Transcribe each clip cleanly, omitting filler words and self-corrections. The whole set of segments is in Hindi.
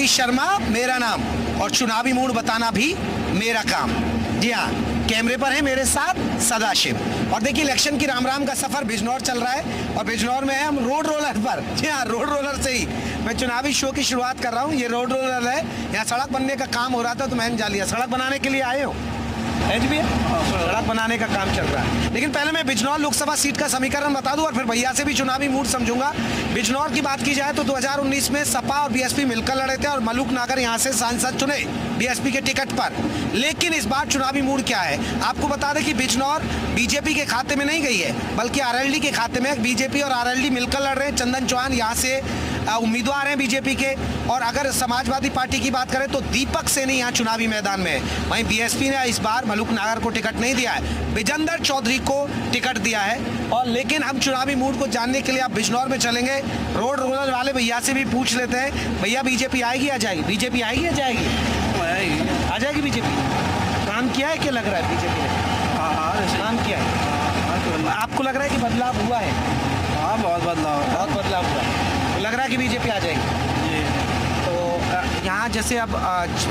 सतीश शर्मा मेरा नाम और चुनावी मूड बताना भी मेरा काम। जी हाँ, कैमरे पर है मेरे साथ सदाशिव। और देखिए इलेक्शन की राम राम का सफर बिजनौर चल रहा है और बिजनौर में है हम रोड रोलर पर। जी हाँ, रोड रोलर से ही मैं चुनावी शो की शुरुआत कर रहा हूँ। ये रोड रोलर है, यहाँ सड़क बनने का काम हो रहा था तो मैंने जा लिया। सड़क बनाने के लिए आए हो? भी सड़क बनाने का काम चल रहा है। लेकिन पहले मैं बिजनौर लोकसभा सीट का समीकरण बता दूं और फिर भैया से भी चुनावी मूड समझूंगा। बिजनौर की बात की जाए तो 2019 में सपा और बीएसपी मिलकर लड़े थे और मलूक नागर यहां से सांसद चुने बीएसपी के टिकट पर। लेकिन इस बार चुनावी मूड क्या है आपको बता दें कि बिजनौर बीजेपी के खाते में नहीं गई है बल्कि आरएलडी के खाते में। बीजेपी और आरएलडी मिलकर लड़ रहे हैं। चंदन चौहान यहाँ से उम्मीदवार हैं बीजेपी के। और अगर समाजवादी पार्टी की बात करें तो दीपक सेनी यहाँ चुनावी मैदान में है। वहीं बीएसपी ने इस बार मलूक नागर को टिकट नहीं दिया है, विजेंद्र चौधरी को टिकट दिया है। और लेकिन हम चुनावी मूड को जानने के लिए आप बिजनौर में चलेंगे। रोड रोलर वाले भैया से भी पूछ लेते हैं, भैया बीजेपी आएगी या जाएगी? बीजेपी आएगी या जाएगी? आ जाएगी बीजेपी। काम किया है क्या लग रहा है बीजेपी ने? हाँ, काम किया है। आपको लग रहा है कि बदलाव हुआ है? हाँ, बहुत बदलाव हुआ है। तो लग रहा है कि बीजेपी आ जाएगी। तो यहाँ जैसे अब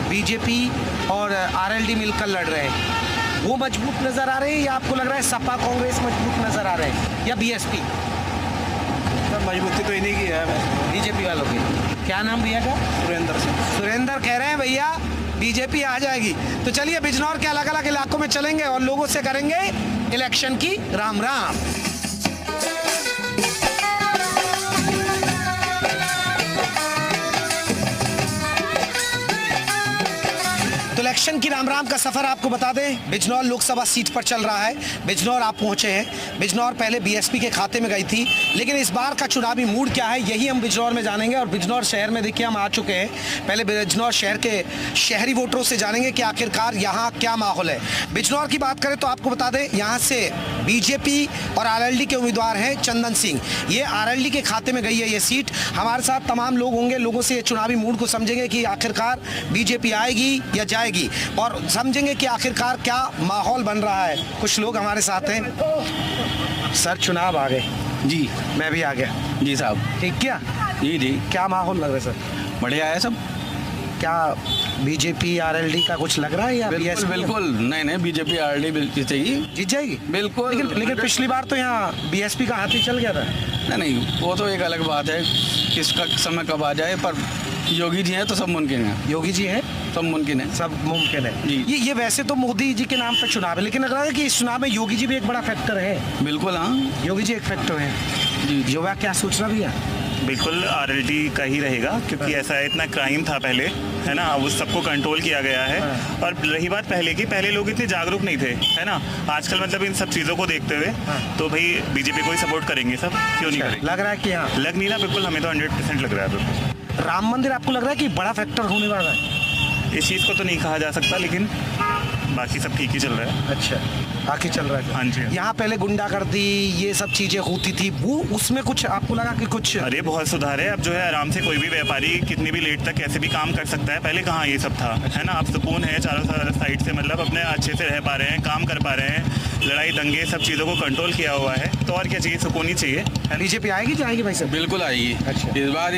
बीजेपी और आरएलडी मिलकर लड़ रहे हैं, वो मजबूत नजर आ रहे हैं या आपको लग रहा है सपा कांग्रेस मजबूत नजर आ रहे हैं या बीएसपी? मजबूती तो इन्हीं की है, बीजेपी वालों की। क्या नाम भैया का? सुरेंद्र सिंह। सुरेंद्र कह रहे हैं भैया बीजेपी आ जाएगी। तो चलिए बिजनौर के अलग अलग इलाकों में चलेंगे और लोगों से करेंगे इलेक्शन की राम राम। इलेक्शन की राम राम का सफर आपको बता दें बिजनौर लोकसभा सीट पर चल रहा है। बिजनौर आप पहुंचे हैं। बिजनौर पहले बीएसपी के खाते में गई थी, लेकिन इस बार का चुनावी मूड क्या है यही हम बिजनौर में जानेंगे। और बिजनौर शहर में देखिए हम आ चुके हैं। पहले बिजनौर शहर के शहरी वोटरों से जानेंगे कि आखिरकार यहाँ क्या माहौल है। बिजनौर की बात करें तो आपको बता दें यहाँ से बीजेपी और आरएलडी के उम्मीदवार हैं चंदन सिंह। ये आरएलडी के खाते में गई है ये सीट। हमारे साथ तमाम लोग होंगे, लोगों से चुनावी मूड को समझेंगे कि आखिरकार बीजेपी आएगी या जाएगी और समझेंगे कि आखिरकार क्या माहौल बन रहा है। कुछ लोग हमारे साथ हैं। सर चुनाव आ गए जी, मैं भी आ गया। जी साहब। ठीक क्या? जी क्या माहौल लग रहा है सर? बढ़िया है सब। क्या बीजेपी आरएलडी का कुछ लग रहा है या बिल्कुल नहीं बीजेपी आरएलडी जीत जाएगी बिल्कुल। लेकिन पिछली बार तो यहाँ बीएसपी का हाथी चल गया था। नहीं वो तो एक अलग बात है, किसका समय कब आ जाए, पर योगी जी हैं तो सब मुमकिन है। योगी जी हैं सब मुमकिन है, सब मुमकिन है जी। ये वैसे तो मोदी जी के नाम पर चुनाव है, लेकिन लग रहा है कि इस चुनाव में योगी जी भी एक बड़ा फैक्टर है। बिल्कुल हाँ, योगी जी एक फैक्टर है जी। युवा क्या सोच रहा भैया? बिल्कुल आरएलडी का ही रहेगा, क्योंकि ऐसा इतना क्राइम था पहले, है ना, अब उस सबको कंट्रोल किया गया है। और रही बात पहले की, पहले लोग इतने जागरूक नहीं थे, है ना। आजकल मतलब इन सब चीज़ों को देखते हुए तो भाई बीजेपी को ही सपोर्ट करेंगे सब, क्यों नहीं करेंगे। लग रहा है कि हाँ लग नहीं ना, बिल्कुल हमें तो 100% लग रहा है। राम मंदिर आपको लग रहा है कि बड़ा फैक्टर होने वाला है? इस चीज़ को तो नहीं कहा जा सकता, लेकिन बाकी सब ठीक ही चल रहा है। अच्छा, बाकी चल रहा है। हाँ जी। यहाँ पहले गुंडागर्दी ये सब चीजें होती थी, वो उसमें कुछ आपको लगा कि कुछ? अरे बहुत सुधार है। अब जो है आराम से कोई भी व्यापारी कितनी भी लेट तक कैसे भी काम कर सकता है। पहले कहाँ ये सब था, है ना। अब सुकून है चारों साइड से, मतलब अपने अच्छे से रह पा रहे हैं, काम कर पा रहे हैं। लड़ाई दंगे सब चीज़ों को कंट्रोल किया हुआ है, तो और क्या चाहिए, सुकून ही चाहिए। बीजेपी आएगी जाएगी भाई साहब? बिल्कुल आएगी। अच्छा। इस बार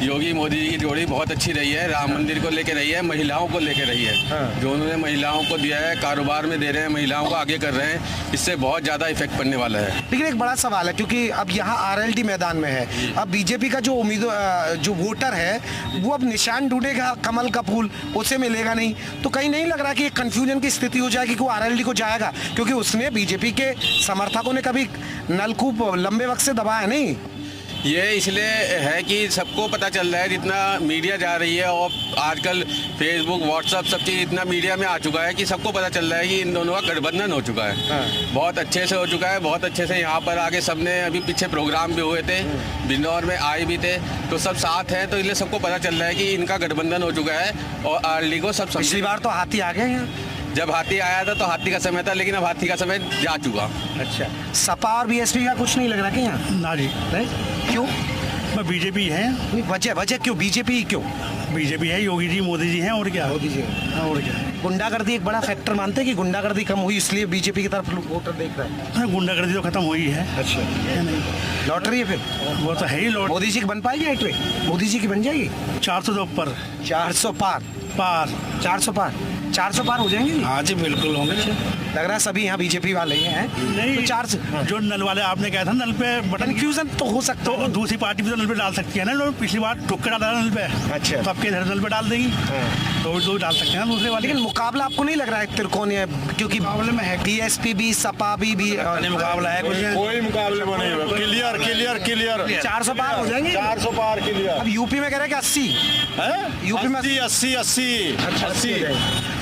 योगी मोदी जी की जोड़ी बहुत अच्छी रही है। राम मंदिर को लेकर रही है, महिलाओं को लेकर रही है। हाँ। जो उन्होंने महिलाओं को दिया है, कारोबार में दे रहे हैं, महिलाओं को आगे कर रहे हैं, इससे बहुत ज़्यादा इफेक्ट पड़ने वाला है। लेकिन एक बड़ा सवाल है, क्योंकि अब यहाँ आरएलडी मैदान में है। अब बीजेपी का जो उम्मीदवार जो वोटर है वो अब निशान ढूंढेगा, कमल का फूल उसे मिलेगा नहीं। तो कहीं नहीं लग रहा कि एक कंफ्यूजन की स्थिति हो जाएगी कि वो आरएलडी को जाएगा, क्योंकि उसने बीजेपी के समर्थकों ने कभी नलकूप लंबे वक्त से दबाया नहीं। ये इसलिए है कि सबको पता चल रहा है, जितना मीडिया जा रही है और आजकल फेसबुक व्हाट्सएप सब चीज़ इतना मीडिया में आ चुका है कि सबको पता चल रहा है कि इन दोनों का गठबंधन हो चुका है। हाँ। बहुत अच्छे से हो चुका है, बहुत अच्छे से यहाँ पर आके सबने अभी पीछे प्रोग्राम भी हुए थे, बिजनौर में आए भी थे, तो सब साथ हैं। तो इसलिए सबको पता चल रहा है कि इनका गठबंधन हो चुका है और आरएलडी को सब पिछली बार तो हाथी आ गए हैं। जब हाथी आया था तो हाथी का समय था, लेकिन अब हाथी का समय जा चुका। अच्छा, सपा और बीएसपी का कुछ नहीं लग रहा कि यहाँ? ना जी। नहीं? क्यों? मैं बीजेपी है। वजह क्यों बीजेपी क्यों? बीजेपी है, योगी जी मोदी जी हैं, और क्या। मोदी जी। हाँ, और क्या। गुंडागर्दी एक बड़ा फैक्टर मानते हैं कि गुंडागर्दी कम हुई इसलिए बीजेपी की तरफ लोग वोटर देख रहे हैं? हाँ, गुंडागर्दी तो खत्म हुई है। अच्छा, है नहीं, लॉटरी है फिर? वो तो है ही लॉट। मोदी जी की बन पाएगी हैट्रिक? मोदी जी की बन जाएगी? 400 तो ऊपर 400 पार? 400 पार? 400 पार हो जाएंगे? हाँ जी, बिल्कुल होंगे। लग रहा है सभी यहाँ बीजेपी वाले ही हैं। नहीं, तो 400 जो नल वाले आपने कहा था नल पे बटन, कंफ्यूजन तो हो सकता तो है। दूसरी पार्टी भी तो नल पे डाल सकती है ना। लोग पिछली बार टुक्के डाला था नल पे, अच्छा। तो आपके इधर नल पे डाल देगी, तो डाल सकते हैं दूसरे वाले। लेकिन मुकाबला आपको नहीं लग रहा है त्रिकोणीय है? क्योंकि मुकाबले में है, बीएसपी भी, सपा भी मुकाबला है कुछ। कोई मुकाबले में नहीं होगा। क्लियर क्लियर क्लियर 400 पार हो जाएंगे? 400 पार क्लियर। अब यूपी में कह रहे हैं कि 80 है यूपी में 80।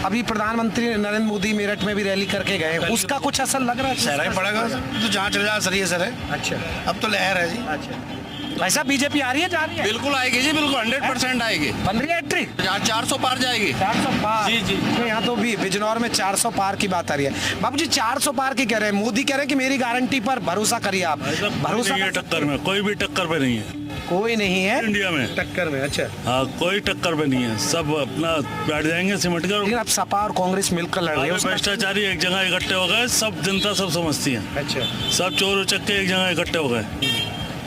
अभी प्रधानमंत्री नरेंद्र मोदी मेरठ में भी रैली करके गए, उसका कुछ असर लग रहा है? सहरा ही पड़ेगा तो जहाँ चले जाए सर, ये सर है। अच्छा, अब तो लहर है जी। अच्छा, ऐसा बीजेपी आ रही है, जा रही है? बिल्कुल आएगी जी, बिल्कुल 100% आएगी। बन रही है हैट्रिक? 400 पार जाएगी। 400 पार? जी, जी। तो यहाँ तो भी बिजनौर में 400 पार की बात आ रही है। बाबूजी 400 पार की कह रहे हैं, मोदी कह रहे हैं कि मेरी गारंटी पर भरोसा करिए आप। भरोसा नहीं है टक्कर में, कोई भी टक्कर पे नहीं है कोई नहीं है इंडिया में टक्कर में। अच्छा, हाँ, कोई टक्कर पे नहीं है, सब अपना बैठ जाएंगे सिमट कर। लेकिन अब सपा और कांग्रेस मिलकर लड़ रही है उसका- भ्रष्टाचारी एक जगह इकट्ठे हो गए, सब जनता सब समझती है। अच्छा, सब चोर उचक्के एक जगह इकट्ठे हो गए,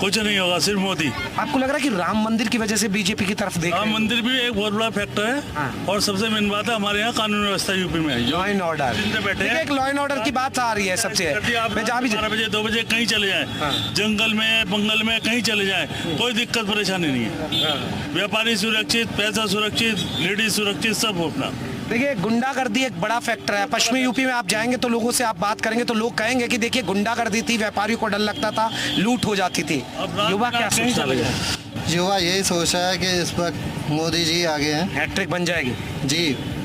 कुछ नहीं होगा, सिर्फ मोदी। आपको लग रहा है कि राम मंदिर की वजह से बीजेपी की तरफ देख राम मंदिर भी एक बहुत बड़ा फैक्टर है। हाँ। और सबसे मेन बात है, हमारे यहाँ कानून व्यवस्था यूपी में है। लॉ एंड ऑर्डर, जिनसे बैठे हैं, एक लॉ एंड ऑर्डर की बात आ रही है सबसे। मैं जहाँ भी 12 बजे 2 बजे कहीं चले जाएं, हाँ। जंगल में बंगल में कहीं चले जाएं, कोई दिक्कत परेशानी नहीं है। व्यापारी सुरक्षित, पैसा सुरक्षित, लेडीज सुरक्षित, सब अपना। देखिए, गुंडागर्दी एक बड़ा फैक्टर है। पश्चिमी यूपी में आप जाएंगे तो लोगों से आप बात करेंगे तो लोग कहेंगे कि देखिए गुंडागर्दी थी, व्यापारियों को डर लगता था, लूट हो जाती थी। युवा क्या सोचता है? युवा यही सोच रहा है कि इस वक्त मोदी जी आगे हैं हैट्रिक बन जाएगी जी।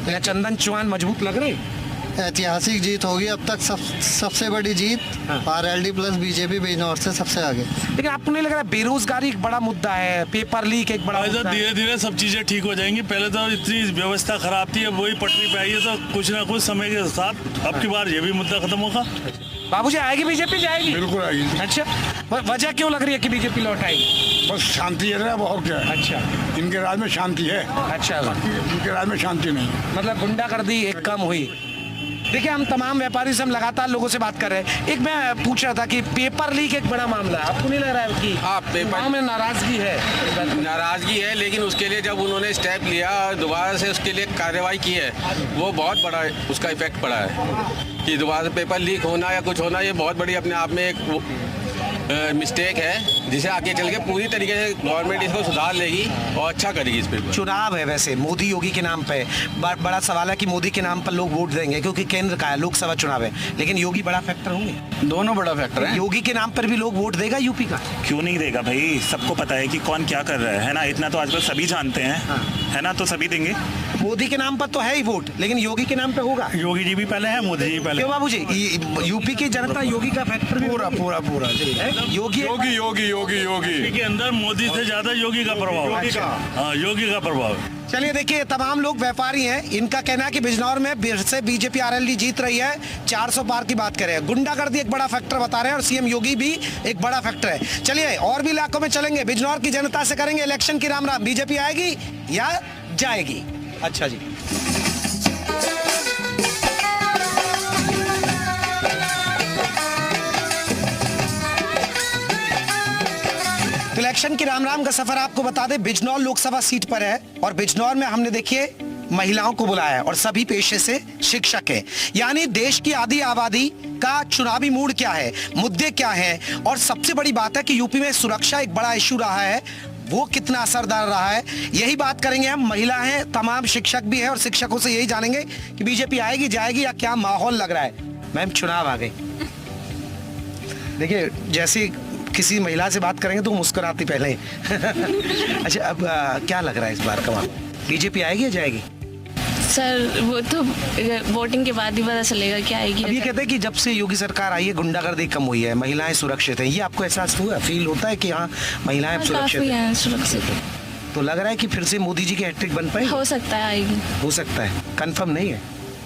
या चंदन चौहान मजबूत लग रहे? ऐतिहासिक जीत होगी अब तक, सबसे बड़ी जीत। आरएलडी प्लस बीजेपी बिजनौर से सबसे आगे। लेकिन आपको नहीं लग रहा बेरोजगारी एक बड़ा मुद्दा है, पेपर लीक एक बड़ा मुद्दा है? धीरे धीरे सब चीजें ठीक हो जाएंगी। पहले तो इतनी व्यवस्था खराब थी, अब वही पटरी पे आई है, तो कुछ ना कुछ समय के साथ अब की बार ये भी मुद्दा खत्म होगा। बाबूजी आएगी बीजेपी, जाएगी? बिल्कुल आएगी। अच्छा, वजह क्यों लग रही है कि बीजेपी लौट आएगी? बस शांति है ना, अब और क्या है। अच्छा, इनके राज में शांति है, अच्छा, इनके राज में शांति नहीं। मतलब गुंडागर्दी एक कम हुई। देखिए, हम तमाम व्यापारी से हम लगातार लोगों से बात कर रहे हैं। एक मैं पूछ रहा था कि पेपर लीक एक बड़ा मामला है, आपको नहीं लग रहा है कि हाँ, पेपर गाँव में नाराजगी है? लेकिन उसके लिए जब उन्होंने स्टेप लिया और दोबारा से उसके लिए कार्रवाई की है, वो बहुत बड़ा उसका इफेक्ट पड़ा है कि दोबारा से पेपर लीक होना या कुछ होना, ये बहुत बड़ी अपने आप में एक मिस्टेक है, जिसे आगे चल के पूरी तरीके से गवर्नमेंट इसको सुधार लेगी और अच्छा करेगी इस पर। चुनाव है वैसे मोदी योगी के नाम पे, बड़ा सवाल है कि मोदी के नाम पर लोग वोट देंगे क्योंकि केंद्र का है, लोकसभा चुनाव है, लेकिन योगी बड़ा फैक्टर होंगे। दोनों बड़ा फैक्टर है। योगी के नाम पर भी लोग वोट देगा यूपी का? क्यों नहीं देगा भाई, सबको पता है कि कौन क्या कर रहा है ना, इतना तो आजकल सभी जानते हैं। हाँ। है ना, तो सभी देंगे। मोदी के नाम पर तो है ही वोट, लेकिन योगी के नाम पे होगा? योगी जी भी पहले है, मोदी जी पहले। क्यों बाबूजी, यूपी की जनता योगी का फैक्टर भी पूरा पूरा पूरा है? योगी योगी योगी योगी योगी के अंदर मोदी से ज्यादा योगी का प्रभाव है। हाँ, योगी का प्रभाव है। चलिए, देखिए, तमाम लोग व्यापारी हैं, इनका कहना है कि बिजनौर में फिर से बीजेपी आरएलडी जीत रही है। 400 पार की बात करें, गुंडागर्दी एक बड़ा फैक्टर बता रहे हैं और सीएम योगी भी एक बड़ा फैक्टर है। चलिए, और भी इलाकों में चलेंगे, बिजनौर की जनता से करेंगे इलेक्शन की राम राम। बीजेपी आएगी या जाएगी? अच्छा जी, तो इलेक्शन की राम राम का सफर आपको बता दें, बिजनौर लोकसभा सीट पर है और बिजनौर में हमने देखिए महिलाओं को बुलाया है और सभी पेशे से शिक्षक है। यानी देश की आधी आबादी का चुनावी मूड क्या है, मुद्दे क्या हैं, और सबसे बड़ी बात है कि यूपी में सुरक्षा एक बड़ा इशू रहा है, वो कितना असरदार रहा है, यही बात करेंगे हम। महिला हैं, तमाम शिक्षक भी हैं और शिक्षकों से यही जानेंगे कि बीजेपी आएगी जाएगी या क्या माहौल लग रहा है। मैम, चुनाव आ गए, देखिए जैसे किसी महिला से बात करेंगे तो मुस्कुराती पहले अच्छा, अब क्या लग रहा है इस बार का माहौल, बीजेपी आएगी या जाएगी? सर वो तो वोटिंग के बाद ही पता चलेगा क्या आएगी। अब ये कहते हैं कि जब से योगी सरकार आई है गुंडागर्दी कम हुई है, महिलाएं सुरक्षित हैं, ये आपको एहसास हुआ, फील होता है कि हाँ महिलाएं सुरक्षित काफी हैं? हैं सुरक्षित। तो लग रहा है कि फिर से मोदी जी की हैट्रिक बन पाएगी? हो सकता है आएगी। हो सकता है, कंफर्म नहीं है।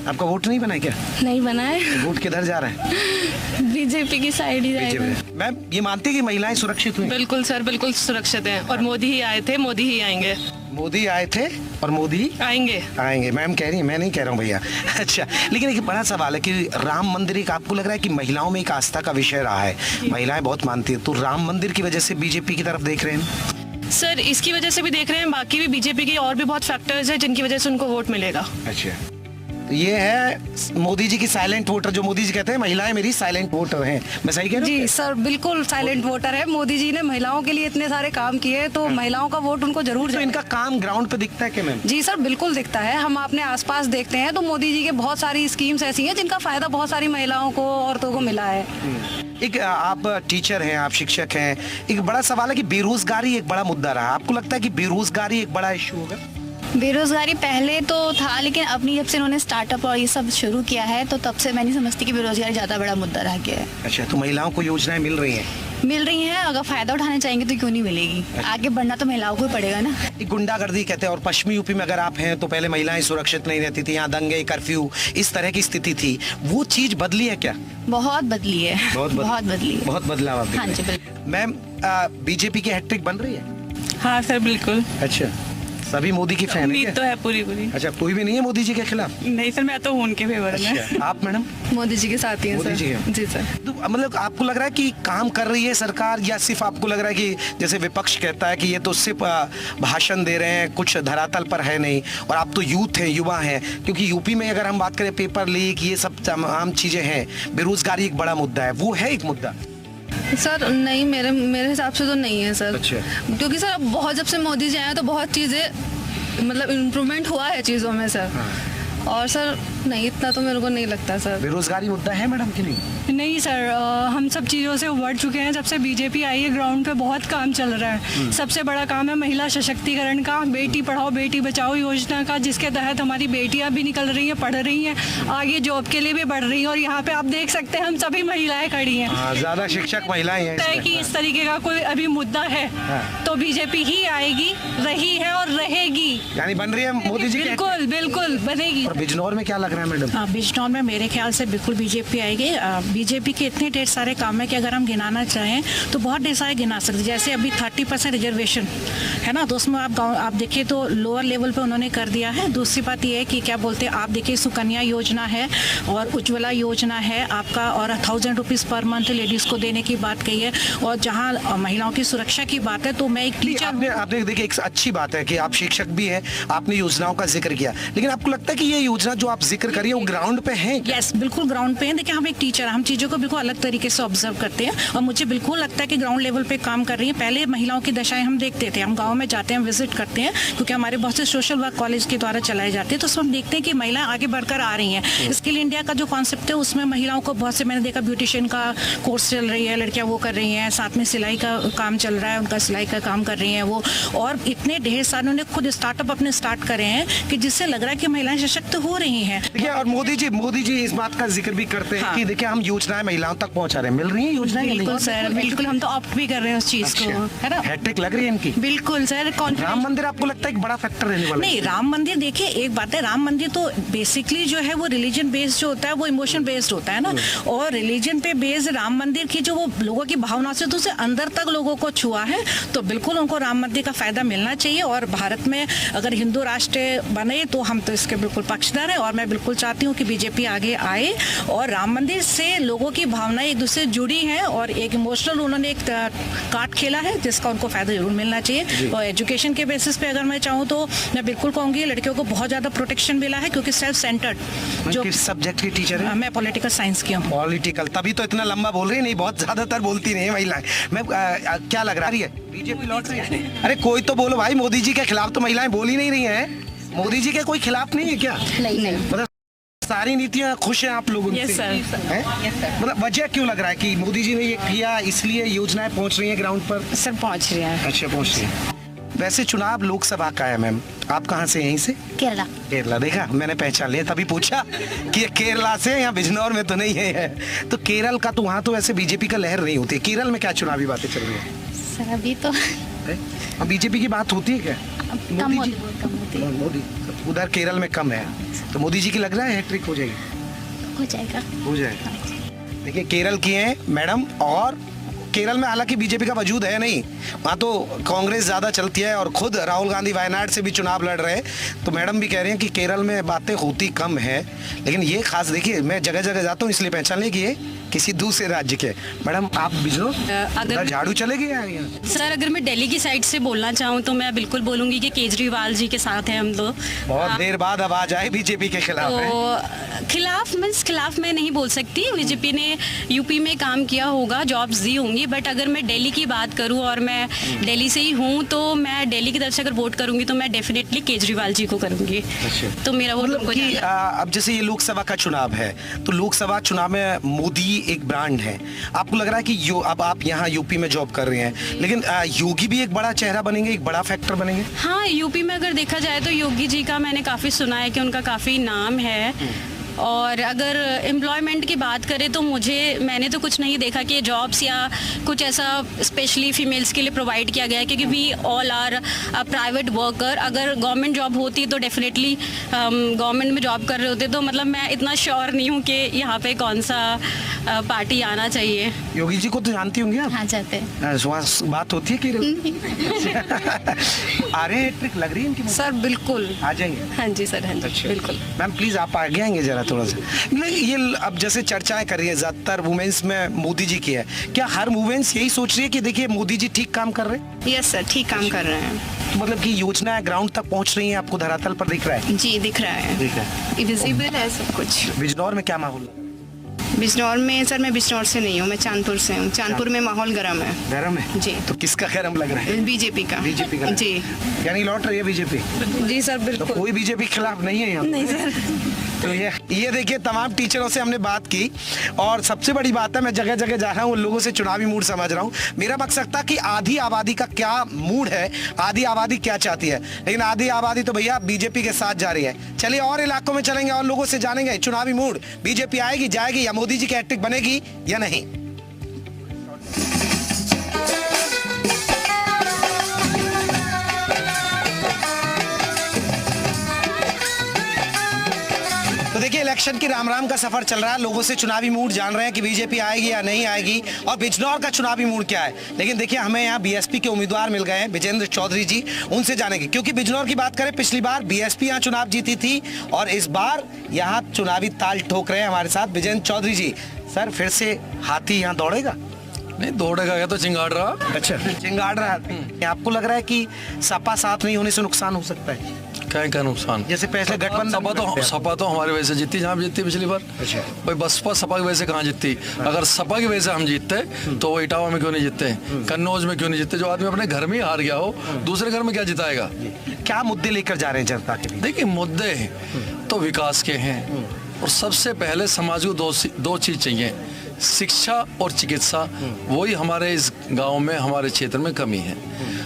आपका वोट नहीं बना है क्या? नहीं बना है। वोट किधर जा रहा है? बीजेपी की साइड ही जाएगा। मैम ये मानती है कि महिलाएं सुरक्षित हुई? बिल्कुल सर, बिल्कुल सुरक्षित हैं और मोदी ही आए थे, मोदी ही आएंगे। मोदी आए थे और मोदी आएंगे मैम कह रही है, मैं नहीं कह रहा हूँ भैया। अच्छा, लेकिन एक बड़ा सवाल है कि राम मंदिर एक, आपको लग रहा है कि महिलाओं में एक आस्था का विषय रहा है, महिलाएं बहुत मानती है, तो राम मंदिर की वजह से बीजेपी की तरफ देख रहे हैं? सर इसकी वजह से भी देख रहे हैं, बाकी भी बीजेपी के और भी बहुत फैक्टर्स हैं जिनकी वजह से उनको वोट मिलेगा। अच्छा, तो ये है मोदी जी की साइलेंट वोटर, जो मोदी जी कहते हैं महिलाएं मेरी साइलेंट वोटर हैं, मैं सही कह रहा हूं? जी सर, बिल्कुल साइलेंट वोटर है। मोदी जी ने महिलाओं के लिए इतने सारे काम किए, तो महिलाओं का वोट उनको जरूर तो इनका काम ग्राउंड पे दिखता है क्या मैम? जी सर, बिल्कुल दिखता है। हम अपने आसपास देखते हैं तो मोदी जी के बहुत सारी स्कीम्स ऐसी हैं जिनका फायदा बहुत सारी महिलाओं को, औरतों को मिला है। एक आप टीचर हैं, आप शिक्षक हैं, एक बड़ा सवाल है कि बेरोजगारी एक बड़ा मुद्दा रहा, आपको लगता है कि बेरोजगारी एक बड़ा इशू होगा? बेरोजगारी पहले तो था, लेकिन अपनी जब से इन्होंने स्टार्टअप और ये सब शुरू किया है तो तब से मैं नहीं समझती कि बेरोजगारी ज़्यादा बड़ा मुद्दा रह गया है। अच्छा, तो महिलाओं को योजनाएं मिल रही हैं? मिल रही हैं, अगर फायदा उठाना चाहेंगे तो क्यों नहीं मिलेगी। आगे बढ़ना तो महिलाओं को ही पड़ेगा ना। गुंडागर्दी कहते हैं, और पश्चिमी यूपी में अगर आप हैं तो पहले महिलाएं सुरक्षित नहीं रहती थी, यहाँ दंगे, कर्फ्यू, इस तरह की स्थिति थी, वो चीज बदली है क्या? बहुत बदली है, बहुत बदली है, बहुत बदलाव आप देख हाँ रहे जी हैं। बिल्कुल। मैम बीजेपी की हैट्रिक बन रही है? हाँ सर बिल्कुल। अच्छा, सभी मोदी की फैन है तो है पूरी। अच्छा, कोई भी नहीं है मोदी जी के खिलाफ? नहीं सर, मैं तो हूं उनके फेवर में। अच्छा, आप मैडम? मोदी जी के साथ ही हैं मोदी जी सर। के? जी सर। तो मतलब आपको लग रहा है कि काम कर रही है सरकार, या सिर्फ आपको लग रहा है कि जैसे विपक्ष कहता है कि ये तो सिर्फ भाषण दे रहे हैं, कुछ धरातल पर है नहीं, और आप तो यूथ हैं, युवा हैं, क्योंकि यूपी में अगर हम बात करें पेपर लीक, ये सब तमाम चीजें हैं, बेरोजगारी एक बड़ा मुद्दा है, वो है एक मुद्दा? सर नहीं, मेरे हिसाब से तो नहीं है सर। अच्छा। क्योंकि सर अब बहुत, जब से मोदी जी आए तो बहुत चीज़ें मतलब इम्प्रूवमेंट हुआ है चीज़ों में सर। और सर नहीं, इतना तो मेरे को नहीं लगता सर। बेरोजगारी मुद्दा है मैडम कि नहीं? नहीं सर, हम सब चीज़ों से उबर चुके हैं। जब से बीजेपी आई है ग्राउंड पे बहुत काम चल रहा है। सबसे बड़ा काम है महिला सशक्तिकरण का, बेटी पढ़ाओ बेटी बचाओ योजना का, जिसके तहत हमारी बेटियां भी निकल रही हैं, पढ़ रही हैं, आगे जॉब के लिए भी बढ़ रही हैं। और यहाँ पे आप देख सकते हैं हम सभी महिलाएं खड़ी हैं। ज्यादा शिक्षक महिलाएं हैं तय कि इस तरीके का कोई अभी मुद्दा है तो बीजेपी ही आएगी, रही है और रहेगी। यानी बन रही है मोदी जी? बिल्कुल बिल्कुल बनेगी। और बिजनौर में क्या लग रहा है मैडम? बिजनौर में मेरे ख्याल से बिल्कुल बीजेपी आएगी। बीजेपी के इतने ढेर सारे काम है कि अगर हम गिनाना चाहें तो बहुत ढेर सारे गिना सकते। जैसे अभी 30% रिजर्वेशन है ना, तो उसमें आप देखिए तो लोअर लेवल पे उन्होंने कर दिया है। दूसरी बात ये है कि क्या बोलते हैं, आप देखिए सुकन्या योजना है और उज्ज्वला योजना है आपका, और 1000 रुपीज़ पर मंथ लेडीज़ को देने की बात कही है। और जहाँ महिलाओं की सुरक्षा की बात है तो मैं एक टीचर, आपने देखिए एक अच्छी बात है कि आप शिक्षक भी हैं, आपने योजनाओं का जिक्र किया, लेकिन आपको लगता है कि ये योजना जो आप जिक्र करिए वो ग्राउंड पे है? यस, बिल्कुल ग्राउंड पे है। देखिए हम एक टीचर, हम चीज़ों को बिल्कुल अलग तरीके से ऑब्जर्व करते हैं और मुझे बिल्कुल लगता है कि ग्राउंड लेवल पे काम कर रही है। पहले महिलाओं की दशाएं हम देखते थे, हम गाँव में जाते हैं, विजिट करते हैं, क्योंकि हमारे बहुत से सोशल वर्क कॉलेज के द्वारा चलाए जाते हैं, तो उसमें हम देखते हैं कि महिलाएं आगे बढ़कर आ रही हैं। स्किल इंडिया का जो कॉन्सेप्ट है उसमें महिलाओं को बहुत से, मैंने देखा ब्यूटिशियन का कोर्स चल रही है, लड़कियाँ वो कर रही हैं, साथ में सिलाई का काम चल रहा है, उनका सिलाई का काम कर रही हैं वो, और इतने ढेर सारे उन्होंने खुद स्टार्टअप अपने स्टार्ट करे हैं कि जिससे लग रहा है कि महिलाएं सशक्त हो रही हैं। देखिए, और मोदी जी इस बात का जिक्र भी करते हैं कि देखिए हम योजनाएं महिलाओं तक पहुंचा रहे हैं, मिल रही है योजनाएं? बिल्कुल सर, बिल्कुल, हम तो ऑप्ट भी कर रहे हैं उस चीज को, है ना। हैट्रिक लग रही है इनकी? बिल्कुल सर। राम मंदिर आपको लगता है एक बड़ा फैक्टर रहने वाला? नहीं, राम मंदिर देखिए एक बात है, राम मंदिर तो बेसिकली जो है वो रिलीजन बेस्ड जो होता है वो इमोशन बेस्ड होता है ना, और रिलीजन पे बेस्ड राम मंदिर की जो वो लोगों की भावना से तो उसे अंदर तक लोगों को छुआ है, तो बिल्कुल उनको राम मंदिर का फायदा मिलना चाहिए। और भारत में अगर हिंदू राष्ट्र बने तो हम तो इसके बिल्कुल पक्षधर हैं, और मैं बिल्कुल चाहती हूँ कि बीजेपी आगे आए, और राम मंदिर से लोगों की भावनाएं एक दूसरे से जुड़ी हैं, और एक इमोशनल उन्होंने एक कार्ड खेला है जिसका उनको फायदा जरूर मिलना चाहिए। और एजुकेशन के बेसिस पे अगर मैं चाहूँ तो मैं बिल्कुल कहूँगी लड़कियों को बहुत ज़्यादा प्रोटेक्शन मिला है, क्योंकि सेल्फ सेंटर्ड जो सब्जेक्ट की टीचर है। मैं पॉलिटिकल साइंस की हूँ। पॉलिटिकल, तभी तो इतना लंबा बोल रही नहीं, बहुत ज्यादातर बोलती नहीं है महिलाएं। मैं क्या लग रहा है बीजेपी लौट रही है? अरे कोई तो बोलो भाई, मोदी जी के खिलाफ तो महिलाएं बोल ही नहीं रही हैं। मोदी जी के कोई खिलाफ नहीं है क्या? नहीं। मतलब सारी नीतियां खुश हैं आप लोग उनसे? Yes sir. मतलब वजह क्यों लग रहा है कि मोदी जी ने ये किया इसलिए योजनाएं पहुंच रही हैं ग्राउंड पर? सर पहुँच रही है। अच्छा, पहुंच रही है। वैसे चुनाव लोकसभा का है मैम, आप कहाँ से? यहीं से? केरला। देखा, मैंने पहचान लिया, तभी पूछा कि ये केरला से, यहाँ बिजनौर में तो नहीं है। तो केरल का तो वहाँ तो वैसे बीजेपी का लहर नहीं होती। केरल में क्या चुनावी बातें चल रही है? सर अभी तो अब बीजेपी की बात होती है क्या? कम होती है, कम होती है। मोदी उधर केरल में कम है, तो मोदी जी की लग रहा है हैट्रिक हो जाएगी? हो जाएगा। हो जाएगा। देखिए केरल की हैं मैडम, और केरल में हालांकि बीजेपी का वजूद है नहीं, वहाँ तो कांग्रेस ज़्यादा चलती है और खुद राहुल गांधी वायनाड से भी चुनाव लड़ रहे हैं, तो मैडम भी कह रही हैं कि केरल में बातें होती कम है। लेकिन ये खास देखिए, मैं जगह जगह जाता हूँ इसलिए पहचान लिया कि ये किसी दूसरे राज्य के। मैडम आप बिजनौर, अगर झाड़ू चलेगी यहाँ? सर अगर मैं दिल्ली की साइड से बोलना चाहूँ तो मैं बिल्कुल बोलूँगी कि केजरीवाल जी के साथ हैं हम लोग। बहुत देर बाद आवाज आई बीजेपी के खिलाफ है। तो खिलाफ मैं नहीं बोल सकती, बीजेपी ने यूपी में काम किया होगा, जॉब्स दी होंगी, बट अगर मैं दिल्ली की बात करूँ और मैं दिल्ली से ही हूँ तो मैं दिल्ली की तरफ से अगर वोट करूँगी तो मैं डेफिनेटली केजरीवाल जी को करूँगी। तो मेरा वोट उनको कि अब जैसे ये लोकसभा का चुनाव है, तो लोकसभा चुनाव में मोदी एक ब्रांड है। आपको लग रहा है कि अब आप यहाँ यूपी में जॉब कर रहे हैं, लेकिन योगी भी एक बड़ा चेहरा बनेंगे, एक बड़ा फैक्टर बनेंगे? हाँ, यूपी में अगर देखा जाए तो योगी जी का मैंने काफ़ी सुना है कि उनका काफ़ी नाम है। और अगर एम्प्लॉयमेंट की बात करें तो मैंने तो कुछ नहीं देखा कि जॉब्स या कुछ ऐसा स्पेशली फीमेल्स के लिए प्रोवाइड किया गया है, क्योंकि we all are private worker. अगर गवर्नमेंट जॉब होती तो डेफिनेटली गवर्नमेंट में जॉब कर रहे होते, तो मतलब मैं इतना श्योर नहीं हूँ कि यहाँ पे कौन सा पार्टी आना चाहिए। योगी जी को तो जानती होंगी आप? हाँ, जानते हैं। बात होती है कि आ रहे हैट्रिक लग रही है इनकी? सर बिल्कुल आ जाएंगे। हाँ जी सर, हाँ जी बिल्कुल। मैम प्लीज आप आगे आएंगे जरा थोड़ा सा। ये अब जैसे चर्चाएं कर रही है ज्यादातर वुमेन्स में मोदी जी की है, क्या हर वुमेन्स यही सोच रही है कि देखिए मोदी जी ठीक काम कर रहे हैं? यस सर, ठीक काम कर रहे हैं। तो मतलब कि योजनाएं ग्राउंड तक पहुंच रही हैं, आपको धरातल पर दिख रहा है? जी दिख रहा है, दिख रहा है, विजिबल है सब कुछ। बिजनौर में क्या माहौल? बिजनौर में सर, मैं बिजनौर से नहीं हूँ, मैं चांदपुर से हूँ। चांदपुर में माहौल गर्म है। गर्म है जी। तो किसका गर्म लग रहा है? बीजेपी का। बीजेपी का जी। यानी लौट रही है बीजेपी? जी सर बिल्कुल। तो कोई बीजेपी के खिलाफ नहीं है यहाँ? नहीं सर। तो ये देखिए, तमाम टीचरों से हमने बात की, और सबसे बड़ी बात है मैं जगह जगह जा रहा हूँ, उन लोगों से चुनावी मूड समझ रहा हूँ। मेरा मकसद था कि आधी आबादी का क्या मूड है, आधी आबादी क्या चाहती है, लेकिन आधी आबादी तो भैया बीजेपी के साथ जा रही है। चलिए और इलाकों में चलेंगे और लोगों से जानेंगे चुनावी मूड, बीजेपी आएगी जाएगी या मोदी जी की हैट्रिक बनेगी या नहीं। तो देखिए इलेक्शन की राम राम का सफर चल रहा है, लोगों से चुनावी मूड जान रहे हैं कि बीजेपी आएगी या नहीं आएगी, और बिजनौर का चुनावी मूड क्या है। लेकिन देखिए हमें यहाँ बीएसपी के उम्मीदवार मिल गए हैं, विजेंद्र चौधरी जी, उनसे जानेंगे। क्योंकि बिजनौर की बात करें, पिछली बार बीएसपी यहाँ चुनाव जीती थी और इस बार यहाँ चुनावी ताल ठोक रहे हैं हमारे साथ विजेंद्र चौधरी जी। सर फिर से हाथी यहाँ दौड़ेगा? नहीं दौड़ेगा, या तो चिंगाड़ रहा। अच्छा, चिंगाड़ रहा। आपको लग रहा है कि सपा साथ नहीं होने से नुकसान हो सकता है? क्या नुकसान? जैसे पहले गठबंधन सपा तो हमारे वजह से जीती, जहाँ जीती पिछली बार। अच्छा। भाई बसपा सपा की वजह से कहाँ जीतती? अगर सपा की वजह से हम जीतते तो वो इटावा में क्यों नहीं जीतते, कन्नौज में क्यों नहीं जीतते? जो आदमी अपने घर में ही हार गया हो, दूसरे घर में क्या जिताएगा? क्या मुद्दे लेकर जा रहे हैं जनता के? देखिए मुद्दे तो विकास के हैं, और सबसे पहले समाज को दो चीज चाहिए, शिक्षा और चिकित्सा। वही हमारे इस गांव में, हमारे क्षेत्र में कमी है,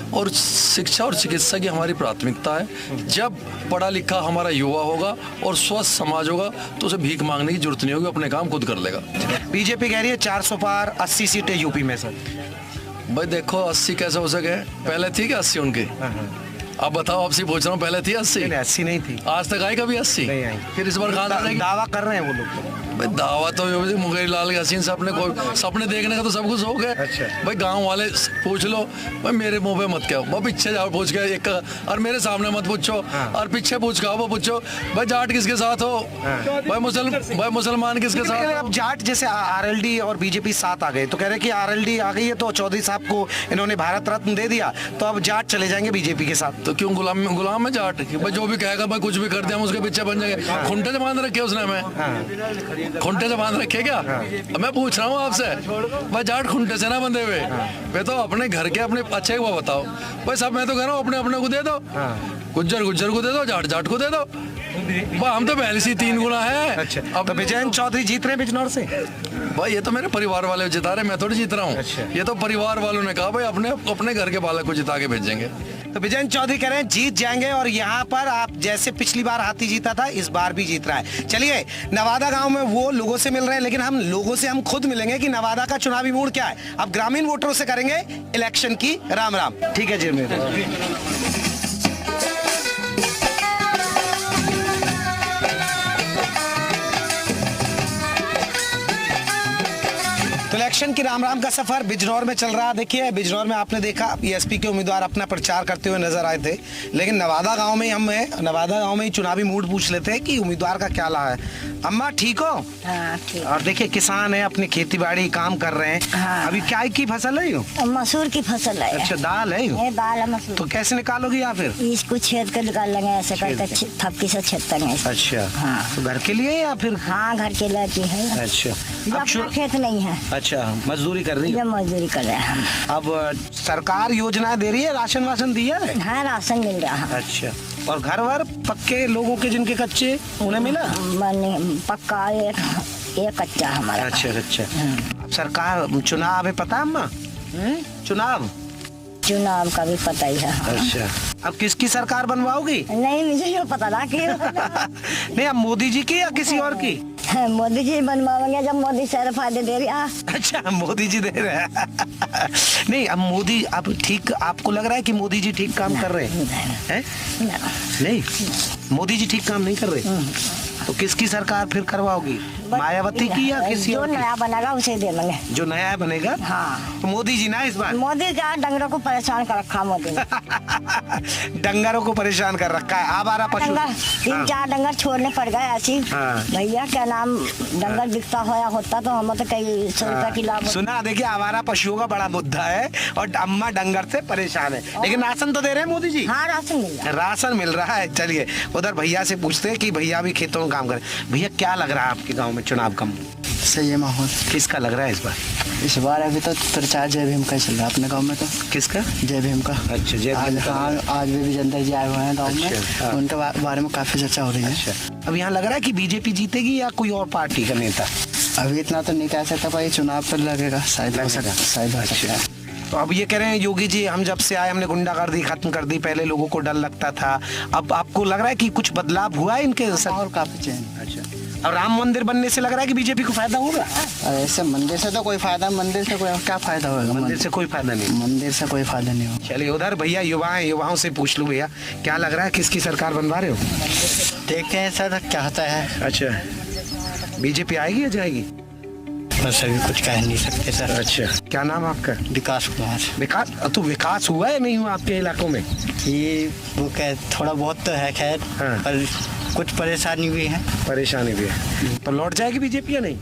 और शिक्षा और चिकित्सा की हमारी प्राथमिकता है। जब पढ़ा लिखा हमारा युवा होगा और स्वस्थ समाज होगा तो उसे भीख मांगने की जरूरत नहीं होगी, अपने काम खुद कर लेगा। बीजेपी कह रही है 400 पार, 80 सीटें यूपी में। सर भाई देखो 80 कैसे हो सके, पहले थी क्या 80 उनके? अब बताओ, आपसे पूछ रहा हूँ, पहले थी 80? 80 नहीं थी। आज तक आई कभी 80? नहीं आई। फिर इस बार दावा कर रहे हैं वो लोग। भाई दावा तो मुगेरी लाल हसीन से अपने को सपने देखने का तो सब कुछ हो गया। अच्छा। भाई गांव वाले पूछ लो, भाई मेरे मुंह पे मत क्या, वो पीछे जाओ पूछ के एक, और मेरे सामने मत पूछो। हाँ। और पीछे पूछ के वो पूछो, भाई जाट किसके साथ हो? हाँ। भाई मुसलमान किसके साथ? अब जाट जैसे आरएलडी और बीजेपी साथ आ गए, तो कह रहे कि आरएलडी आ गई है तो चौधरी साहब को इन्होंने भारत रत्न दे दिया, तो अब जाट चले जाएंगे बीजेपी के साथ। तो क्यों गुलाम है जाट? भाई जो भी कहेगा, भाई कुछ भी कर दिया हम उसके पीछे बन जाएंगे। खुंटे से बांध रखे उसने हमें, खुंटे से बांध रखे क्या? मैं पूछ रहा हूँ आपसे, भाई जाट खुंटे से ना बंधे हुए। वे तो अपने घर के अपने अच्छे को बताओ भाई साहब, मैं तो कह रहा हूँ अपने अपने को दे दो, गुज्जर को दे दो, जाट को दे दो। हम तो पहले से 3 गुना है। अच्छा। अब तो विजेंद्र चौधरी जीत रहे बिजनौर से? भाई ये तो मेरे परिवार वाले जिता रहे, मैं थोड़ी जीत रहा हूँ। अच्छा। ये तो परिवार वालों ने कहा भाई अपने घर के बालक को जिता के भेजेंगे। तो विजय चौधरी कह रहे हैं जीत जाएंगे और यहाँ पर आप जैसे पिछली बार हाथी जीता था इस बार भी जीत रहा है। चलिए नवादा गांव में वो लोगों से मिल रहे हैं, लेकिन हम लोगों से हम खुद मिलेंगे कि नवादा का चुनावी मूड क्या है। अब ग्रामीण वोटरों से करेंगे इलेक्शन की राम राम। ठीक है जी मेरे। तो इलेक्शन की राम राम का सफर बिजनौर में चल रहा है। देखिए बिजनौर में आपने देखा बीएसपी के उम्मीदवार अपना प्रचार करते हुए नजर आए थे, लेकिन नवादा गांव में नवादा गांव में ही चुनावी मूड पूछ लेते हैं कि उम्मीदवार का क्या रहा है। अम्मा ठीक हो? हाँ, ठीक। और देखिए किसान है, अपनी खेती बाड़ी काम कर रहे हैं। हाँ। अभी क्या की फसल है? मसूर की फसल है। अच्छा दाल है? ये दाल है मसूर। तो कैसे निकालोगी या फिर इसको छेद कर निकाल लेंगे, ऐसे करके थपकी से छेद करेंगे। अच्छा हाँ। तो घर के लिए या फिर? हाँ घर के लिए की है। अच्छा अब खेत नहीं है। अच्छा मजदूरी कर रही है? मजदूरी कर रहे हैं। अब सरकार योजनाएं दे रही है, राशन वाशन दिया है? हाँ राशन मिल रहा है। अच्छा और घर वर पक्के लोगों के जिनके कच्चे उन्हें मिला? पक्का एक कच्चा हमारा। अच्छा अच्छा। अब सरकार चुनाव है पता है अम्मा? चुनाव का भी पता ही है। अच्छा अब किसकी सरकार बनवाओगी? नहीं मुझे ये पता ना कि नहीं अब मोदी जी की या किसी और की? मोदी जी बनवाएंगे जब मोदी सारे फायदे दे रही है। अच्छा मोदी जी दे रहे हैं। नहीं अब मोदी अब ठीक आपको लग रहा है कि मोदी जी ठीक काम कर रहे हैं? नहीं मोदी जी ठीक काम नहीं कर रहे तो किसकी सरकार फिर करवाओगी? मायावती की या किसी जो नया बनेगा उसे दे देंगे। जो नया बनेगा? हाँ। तो मोदी जी ना इस बार? मोदी क्या डंगरों को परेशान कर रखा मोदी ने। डंगरों को परेशान कर रखा है। आवारा पशु 3-4 डंगर छोड़ने पड़ गए ऐसी। भैया क्या नाम डंगर बिकता होता तो हम तो कई 100 रुपए की लाभ। सुना देखिए आवारा पशुओं का बड़ा मुद्दा है और अम्मा डंगर से परेशान है, लेकिन राशन तो दे रहे हैं मोदी जी। हाँ राशन मिल रहा है। चलिए उधर भैया से पूछते हैं कि भैया भी खेतों में काम करें। भैया क्या लग रहा है आपके गाँव में चुनाव का? सही है माहौल। किसका लग रहा है इस बार? इस बार अभी तो प्रचार जय भीम का चल रहा है अपने गांव में। तो किसका? जय भीम का। अच्छा जय भीम का। आज भी विजेंद्र जी आए हुए हैं गांव में, उनके बारे में काफी चर्चा हो रही है। अब यहाँ लग रहा है कि बीजेपी जीतेगी या कोई और पार्टी का नेता? अभी इतना तो नहीं कह सकता भाई, चुनाव पर लगेगा शायद हो सकता है। तो अब ये कह रहे हैं योगी जी हम जब से आए हमने गुंडागर्दी खत्म कर दी, पहले लोगों को डर लगता था, अब आपको लग रहा है कि कुछ बदलाव हुआ है इनके और काफी चेंज? अच्छा और राम मंदिर बनने से लग रहा है कि बीजेपी को फायदा होगा? ऐसे मंदिर से तो कोई फायदा, मंदिर से कोई क्या फायदा होगा? मंदिर से कोई फायदा नहीं। मंदिर से कोई फायदा नहीं होगा। चलिए उधर भैया युवाओं से पूछ लो भैया क्या लग रहा है किसकी सरकार बनवा रहे हो? देखते हैं सर क्या होता है। अच्छा बीजेपी आएगी या जाएगी? बस अभी कुछ कह नहीं सकते सर। अच्छा क्या नाम आपका? विकास कुमार। विकास तो विकास हुआ है नहीं हुआ आपके इलाकों में? ये वो क्या थोड़ा बहुत तो है खैर। हाँ। पर कुछ परेशानी भी है। परेशानी भी है तो लौट जाएगी बीजेपी या नहीं?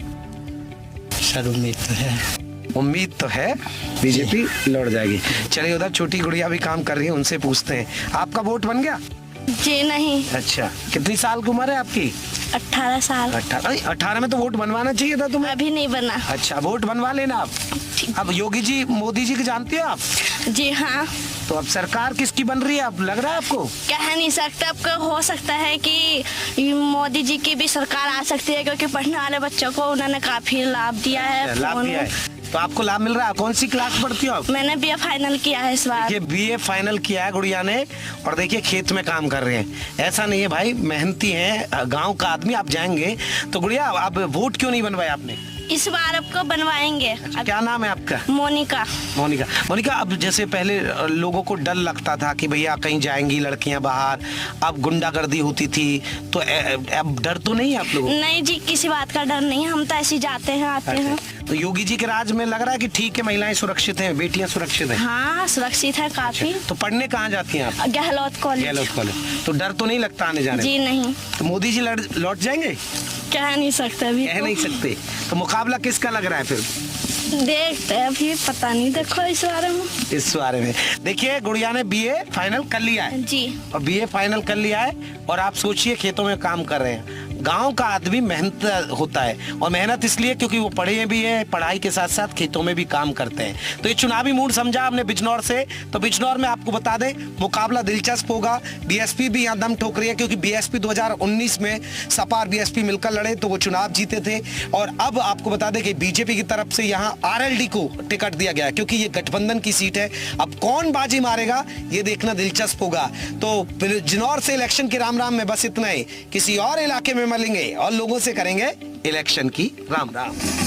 सर उम्मीद तो है। उम्मीद तो है बीजेपी लौट जाएगी। चलिए उधर छोटी गुड़िया भी काम कर रही है, उनसे पूछते हैं आपका वोट बन गया? जी नहीं। अच्छा कितनी साल की उम्र है आपकी? 18 साल। 18 में तो वोट बनवाना चाहिए था तुम्हें। अभी नहीं बना। अच्छा वोट बनवा लेना आप। अब योगी जी मोदी जी को जानती हो आप? जी हाँ। तो अब सरकार किसकी बन रही है अब लग रहा है आपको? कह नहीं सकता, आपको हो सकता है कि मोदी जी की भी सरकार आ सकती है क्योंकि पढ़ने वाले बच्चों को उन्होंने काफी लाभ दिया है। लाभ दिया है तो आपको लाभ मिल रहा है। कौन सी क्लास पढ़ती हो आप? मैंने बीए फाइनल किया है इस बार। बीए फाइनल किया है गुड़िया ने और देखिए खेत में काम कर रहे हैं। ऐसा नहीं है भाई, मेहनती हैं, गांव का आदमी। आप जाएंगे तो गुड़िया आप वोट क्यों नहीं बनवाया आपने? इस बार आपको बनवाएंगे। अच्छा, क्या नाम है आपका? मोनिका। मोनिका। मोनिका अब जैसे पहले लोगों को डर लगता था कि भैया कहीं जाएंगी लड़कियां बाहर, अब गुंडागर्दी होती थी, तो अब डर तो नहीं है आप लोगों? नहीं जी किसी बात का डर नहीं है, हम तो ऐसे जाते हैं आते हैं। तो योगी जी के राज में लग रहा है कि ठीक है महिलाएं सुरक्षित हैं, बेटियां सुरक्षित हैं? हाँ सुरक्षित है काफी। अच्छा, तो पढ़ने कहाँ जाती हैं आप? गहलोत कॉलेज। गहलोत कॉलेज। तो डर तो नहीं लगता आने जाने? जी नहीं। तो मोदी जी लौट जाएंगे? कह नहीं सकते अभी। कह नहीं सकते। तो मुकाबला किसका लग रहा है फिर? देखते हैं अभी पता नहीं, देखो इस बारे में देखिए गुड़िया ने बीए फाइनल कर लिया है जी, और बीए फाइनल कर लिया है और आप सोचिए खेतों में काम कर रहे हैं। गांव का आदमी मेहनत होता है, और मेहनत इसलिए क्योंकि वो पढ़े भी हैं, पढ़ाई के साथ साथ खेतों में भी काम करते हैं। तो ये चुनावी मूड समझा हमने बिजनौर से। तो बिजनौर में आपको बता दें मुकाबला दिलचस्प होगा। बीएसपी भी यहाँ दम ठोक रही है, क्योंकि बीएसपी 2019 में सपा और बीएसपी मिलकर लड़े तो वो चुनाव जीते थे, और अब आपको बता दें कि बीजेपी की तरफ से यहाँ आरएलडी को टिकट दिया गया है, क्योंकि ये गठबंधन की सीट है। अब कौन बाजी मारेगा ये देखना दिलचस्प होगा। तो बिजनौर से इलेक्शन के राम राम में बस इतना ही। किसी और इलाके में मिलेंगे और लोगों से करेंगे इलेक्शन की राम राम।